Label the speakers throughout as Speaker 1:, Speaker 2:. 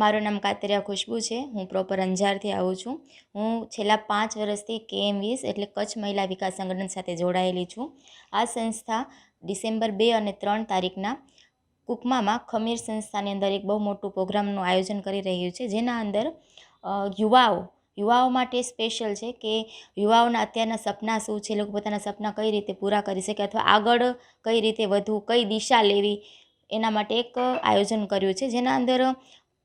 Speaker 1: મારું નામ કાતરિયા ખુશ્બુ છે। હું પ્રોપર અંજારથી આવું છું। હું છેલ્લા 5 વર્ષથી KM20 એટલે કચ્છ મહિલા વિકાસ સંગઠન સાથે જોડાયેલી છું। આ સંસ્થા ડિસેમ્બર 2 અને 3 તારીખના કુકમામાં ખમીર સંસ્થાની અંદર એક બહુ મોટું પ્રોગ્રામનું આયોજન કરી રહ્યું છે, જેના અંદર યુવાઓ માટે સ્પેશિયલ છે કે યુવાઓના અત્યારના સપના શું છે, લોકો પોતાના સપના કઈ રીતે પૂરા કરી શકે અથવા આગળ કઈ રીતે વધવું, કઈ દિશા લેવી, એના માટે એક આયોજન કર્યું છે। જેના અંદર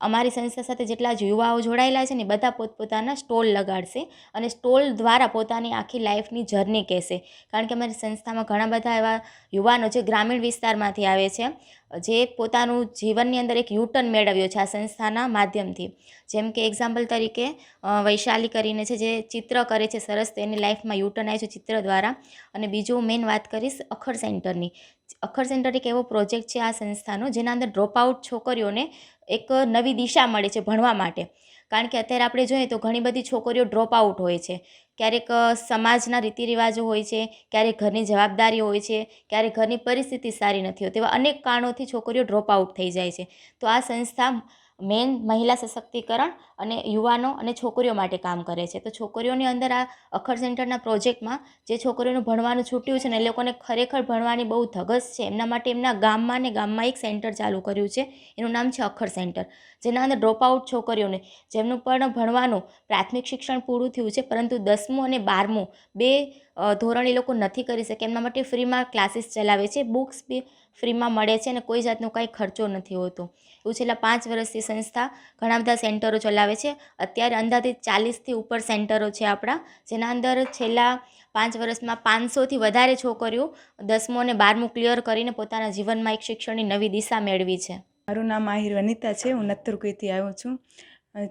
Speaker 1: અમારી સંસ્થા સાથે જેટલા જ યુવાઓ જોડાયેલા છે ને બધા પોતપોતાના સ્ટોલ લગાડશે અને સ્ટોલ દ્વારા પોતાની આખી લાઈફની જર્ની કહેશે। કારણ કે અમારી સંસ્થામાં ઘણા બધા એવા યુવાનો જે ગ્રામીણ વિસ્તારમાંથી આવે છે, જે પોતાનું જીવનની અંદર એક યુટર્ન મેળવ્યો છે આ સંસ્થાના માધ્યમથી। જેમ કે એક્ઝામ્પલ તરીકે વૈશાલી કરીને છે, જે ચિત્ર કરે છે સરસ, તો એની લાઈફમાં યુટર્ન આવ્યું છે ચિત્ર દ્વારા। અને બીજું મેઇન વાત કરીશ અખર સેન્ટરની। અખર સેન્ટર એક એવો પ્રોજેક્ટ છે આ સંસ્થાનો, જેના અંદર ડ્રોપ આઉટ છોકરીઓને એક નવી દિશા મળે છે ભણવા માટે। કારણ કે અત્યારે આપણે જોઈએ તો ઘણી બધી છોકરીઓ ડ્રોપ આઉટ હોય છે, ક્યારેક સમાજના રીતિ રિવાજો હોય છે, ક્યારેક ઘરની જવાબદારી હોય છે, ક્યારેક ઘરની પરિસ્થિતિ સારી નથી હોતી, એવા અનેક કારણોથી છોકરીઓ ડ્રોપ આઉટ થઈ જાય છે। તો આ સંસ્થા મેઇન મહિલા સશક્તિકરણ અને યુવાનો અને છોકરીઓ માટે કામ કરે છે। તો છોકરીઓની અંદર આ અખર સેન્ટરના પ્રોજેક્ટમાં જે છોકરીઓનું ભણવાનું છૂટ્યું છે ને, એ લોકોને ખરેખર ભણવાની બહુ ધગશ છે, એમના માટે એમના ગામમાં એક સેન્ટર ચાલુ કર્યું છે, એનું નામ છે અખર સેન્ટર। જેના અંદર ડ્રોપ આઉટ છોકરીઓને, જેમનું પણ ભણવાનું પ્રાથમિક શિક્ષણ પૂરું થયું છે પરંતુ 10મું અને 12મું બે ધોરણ એ લોકો નથી કરી શકે, એમના માટે ફ્રીમાં ક્લાસીસ ચલાવે છે, બુક્સ બી ફ્રીમાં મળે છે અને કોઈ જાતનો કાંઈ ખર્ચો નથી હોતો। એવું છેલ્લા 5 વર્ષથી સંસ્થા ઘણા બધા સેન્ટરો ચલાવે છે। અત્યારે અંદાજિત 40થી ઉપર સેન્ટરો છે આપણા, જેના અંદર છેલ્લા 5 વર્ષમાં 500થી વધારે છોકરીઓ 10મું અને 12મું ક્લિયર કરીને પોતાના જીવનમાં એક શિક્ષણની નવી દિશા મેળવી છે।
Speaker 2: મારું નામ આહિર વનિતા છે। હું નથુરકુઈથી આવ્યું છું।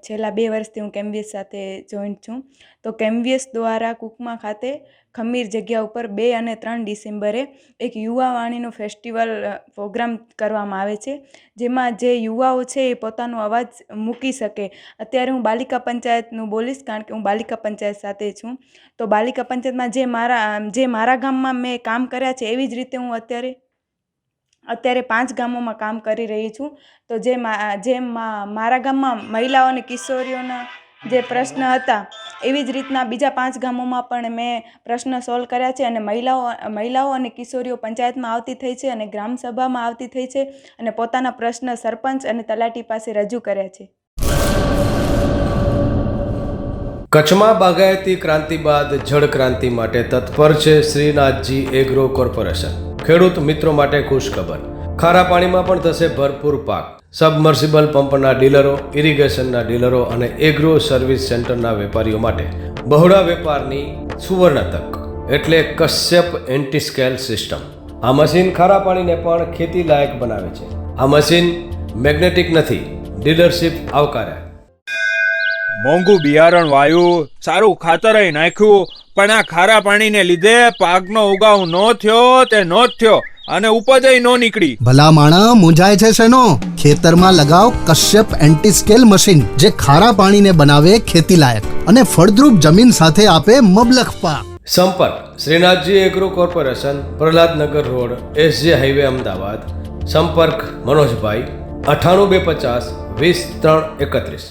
Speaker 2: છેલ્લા 2 વર્ષથી હું KM20 સાથે જોઈન્ટ છું। તો KM20 દ્વારા કુકમા ખાતે ખમીર જગ્યા ઉપર 2 અને 3 ડિસેમ્બરે એક યુવા વાણીનો ફેસ્ટિવલ પ્રોગ્રામ કરવામાં આવે છે, જેમાં જે યુવાઓ છે એ પોતાનો અવાજ મૂકી શકે। અત્યારે હું બાલિકા પંચાયતનું બોલીશ, કારણ કે હું બાલિકા પંચાયત સાથે છું। તો બાલિકા પંચાયતમાં જે મારા ગામમાં મેં કામ કર્યા છે, એવી જ રીતે હું અત્યારે 5 ગામોમાં કામ કરી રહી છું। તો મારા ગામમાં મહિલાઓ અને કિશોરીઓના જે પ્રશ્ન હતા, એવી જ રીતના બીજા 5 ગામોમાં પણ મેં પ્રશ્ન સોલ્વ કર્યા છે અને મહિલાઓ અને કિશોરીઓ પંચાયતમાં આવતી થઈ છે અને ગ્રામસભામાં આવતી થઈ છે અને પોતાના પ્રશ્ન સરપંચ અને તલાટી પાસે રજૂ કર્યા છે।
Speaker 3: કચ્છમાં બાગાયતી ક્રાંતિ બાદ જળ ક્રાંતિ માટે તત્પર છે શ્રીનાથજી એગ્રો કોર્પોરેશન। ખેડૂત મિત્રો માટે ખુશખબર, ખારા પાણીમાં પણ થશે ભરપૂર પાક। સબમર્સિબલ પંપના ડીલરો, ઇરિગેશનના ડીલરો અને એગ્રો સર્વિસ સેન્ટરના વેપારીઓ માટે બહોળા વેપારની સુવર્ણ તક, એટલે કશ્યપ એન્ટીસ્કેલ સિસ્ટમ। આ મશીન ખારા પાણીને પણ ખેતી લાયક બનાવે છે। આ મશીન મેગ્નેટિક નથી, ડીલરશીપ આવકાર્યા।
Speaker 4: મોંઘું બિયારણ વાયું, સારું ખાતર નાખ્યું, પણ આ ખારા પાણીને લીધે પાકનો ઉગાવ નો થયો તે નો જ થયો અને ઉપજ નો નીકળી।
Speaker 5: ભલા માણા મૂંઝાય છે શેનો? ખેતરમાં લગાવ કશ્યપ એન્ટીસ્કેલ મશીન, જે ખારા પાણીને બનાવે ખેતી લાયક અને ફળદ્રુપ જમીન સાથે આપે મબલખ પાક।
Speaker 3: સંપર્ક Shrinathji agro corporation, Prahlad Nagar road, SJ highway, Ahmedabad. સંપર્ક મનોજભાઈ 98 250 20 3 31।